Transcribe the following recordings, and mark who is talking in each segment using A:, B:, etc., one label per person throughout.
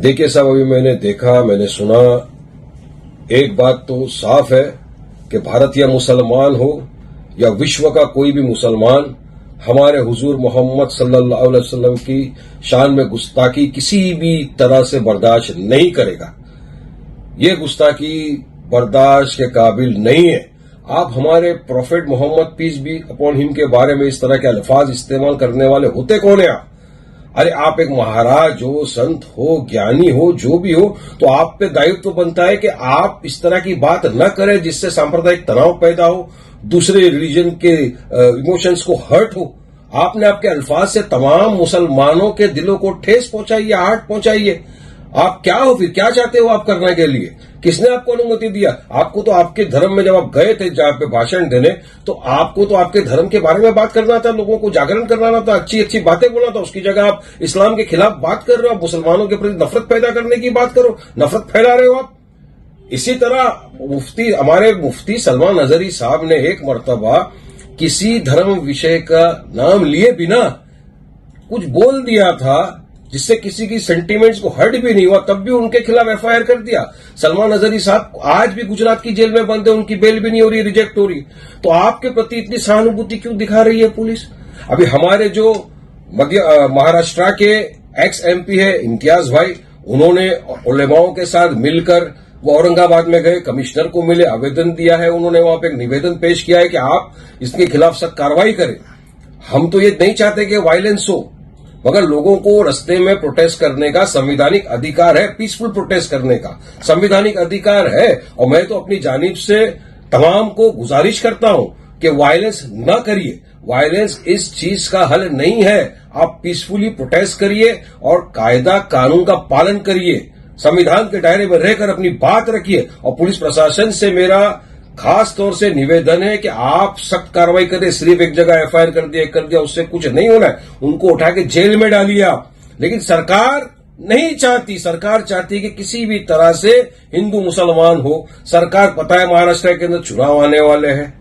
A: देखिए साहब, अभी मैंने देखा, मैंने सुना, एक बात तो साफ है कि भारतीय मुसलमान हो या विश्व का कोई भी मुसलमान हमारे हुजूर मोहम्मद सल्लल्लाहु अलैहि वसल्लम की शान में गुस्ताखी किसी भी तरह से बर्दाश्त नहीं करेगा। ये गुस्ताखी बर्दाश्त के काबिल नहीं है। आप हमारे prophet Muhammad peace be upon him के बारे में इस तरह के अल्फाज इस्तेमाल करने वाले होते कौन है आप? अरे आप एक महाराज हो, संत हो, ज्ञानी हो, जो भी हो, तो आप पे दायित्व बनता है कि आप इस तरह की बात न करें जिससे सांप्रदायिक तनाव पैदा हो, दूसरे रिलीजन के इमोशंस को हर्ट हो। आपने आपके अल्फाज से तमाम मुसलमानों के दिलों को ठेस पहुंचाई है, आहट पहुंचाई है। आप क्या हो फिर? क्या चाहते हो आप करने के लिए? किसने आपको अनुमति दिया? आपको तो आपके धर्म में जब आप गए थे जहां पे भाषण देने, तो आपको तो आपके धर्म के बारे में बात करना था, लोगों को जागरण करना था, अच्छी अच्छी बातें बोलना था। उसकी जगह आप इस्लाम के खिलाफ बात कर रहे हो, आप मुसलमानों के प्रति नफरत पैदा करने की बात करो, नफरत फैला रहे हो आप। इसी तरह हमारे मुफ्ती सलमान अजहरी साहब ने एक मर्तबा किसी धर्म विषय का नाम लिए बिना कुछ बोल दिया था जिससे किसी की सेंटीमेंट्स को हर्ट भी नहीं हुआ, तब भी उनके खिलाफ एफआईआर कर दिया। सलमान अजहरी साहब आज भी गुजरात की जेल में बंद है, उनकी बेल भी नहीं हो रही, रिजेक्ट हो रही। तो आपके प्रति इतनी सहानुभूति क्यों दिखा रही है पुलिस? अभी हमारे जो महाराष्ट्र के एक्स एमपी है इम्तियाज भाई, उन्होंने उलेमाओं के साथ मिलकर वो औरंगाबाद में गए, कमिश्नर को मिले, आवेदन दिया है, उन्होंने वहां पे एक निवेदन पेश किया है कि आप इसके खिलाफ सख्त कार्रवाई करें। हम तो ये नहीं चाहते कि वायलेंस हो, मगर लोगों को रास्ते में प्रोटेस्ट करने का संवैधानिक अधिकार है, पीसफुल प्रोटेस्ट करने का संवैधानिक अधिकार है। और मैं तो अपनी जानिब से तमाम को गुजारिश करता हूं कि वायलेंस न करिए। वायलेंस इस चीज का हल नहीं है। आप पीसफुली प्रोटेस्ट करिए और कायदा कानून का पालन करिए, संविधान के दायरे में रहकर अपनी बात रखिए। और पुलिस प्रशासन से मेरा खास तौर से निवेदन है कि आप सख्त कार्रवाई करें। सिर्फ एक जगह एफआईआर कर दिया उससे कुछ नहीं होना है, उनको उठा के जेल में डालिए आप। लेकिन सरकार नहीं चाहती, सरकार चाहती है कि किसी भी तरह से हिंदू मुसलमान हो। सरकार पता है महाराष्ट्र के अंदर चुनाव आने वाले हैं,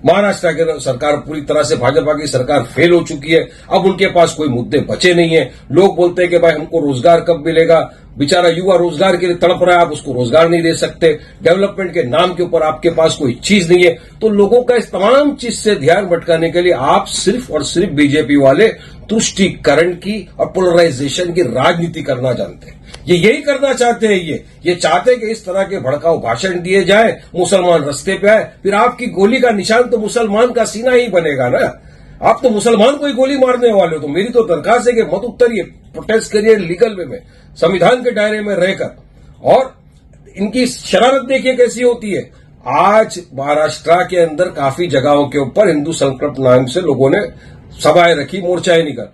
A: महाराष्ट्र के अंदर सरकार पूरी तरह से भाजपा की सरकार फेल हो चुकी है। अब उनके पास कोई मुद्दे बचे नहीं है। लोग बोलते हैं कि भाई हमको रोजगार कब मिलेगा, बेचारा युवा रोजगार के लिए तड़प रहा है, आप उसको रोजगार नहीं दे सकते। डेवलपमेंट के नाम के ऊपर आपके पास कोई चीज नहीं है। तो लोगों का इस तमाम चीज से ध्यान भटकाने के लिए आप सिर्फ और सिर्फ बीजेपी वाले तुष्टीकरण की और पोलराइजेशन की राजनीति करना जानते हैं। ये यही करना चाहते हैं। ये चाहते हैं कि इस तरह के भड़काऊ भाषण दिए जाए, मुसलमान रास्ते पे आए, फिर आपकी गोली का निशान तो मुसलमान का सीना ही बनेगा ना। आप तो मुसलमान को ही गोली मारने वाले हो। तो मेरी तो दरखास्त है कि मत उतरिए, प्रोटेस्ट करिए लीगल वे में, संविधान के दायरे में रहकर। और इनकी शरारत देखिए कैसी होती है। आज महाराष्ट्र के अंदर काफी जगहों के ऊपर हिंदू संकल्प नाम से लोगों ने सभाएं रखी, मोर्चाएं निकल।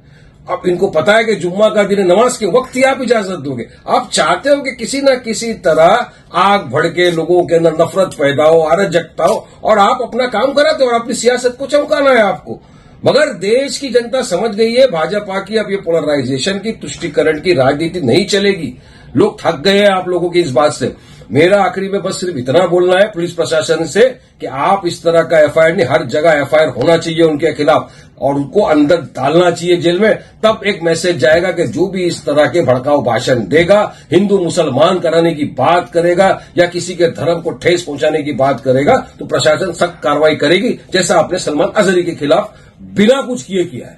A: अब इनको पता है कि जुम्मा का दिन, नमाज के वक्त ही आप इजाजत दोगे। आप चाहते हो कि किसी न किसी तरह आग भड़के, लोगों के अंदर नफरत पैदा हो, अराजकता हो, और आप अपना काम कराते हो और अपनी सियासत को चमकाना है आपको। मगर देश की जनता समझ गई है भाजपा की अब ये पोलराइजेशन की, तुष्टीकरण की राजनीति नहीं चलेगी। लोग थक गए हैं आप लोगों की इस बात से। मेरा आखिरी में बस सिर्फ इतना बोलना है पुलिस प्रशासन से कि आप इस तरह का एफआईआर नहीं, हर जगह एफआईआर होना चाहिए उनके खिलाफ और उनको अंदर डालना चाहिए जेल में। तब एक मैसेज जाएगा कि जो भी इस तरह के भड़काऊ भाषण देगा, हिंदू मुसलमान कराने की बात करेगा या किसी के धर्म को ठेस पहुंचाने की बात करेगा, तो प्रशासन सख्त कार्रवाई करेगी, जैसा आपने सलमान अजहरी के खिलाफ बिना कुछ किया है।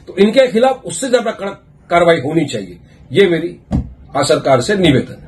A: तो इनके खिलाफ उससे ज्यादा कड़क कार्रवाई होनी चाहिए। ये मेरी सरकार से निवेदन है।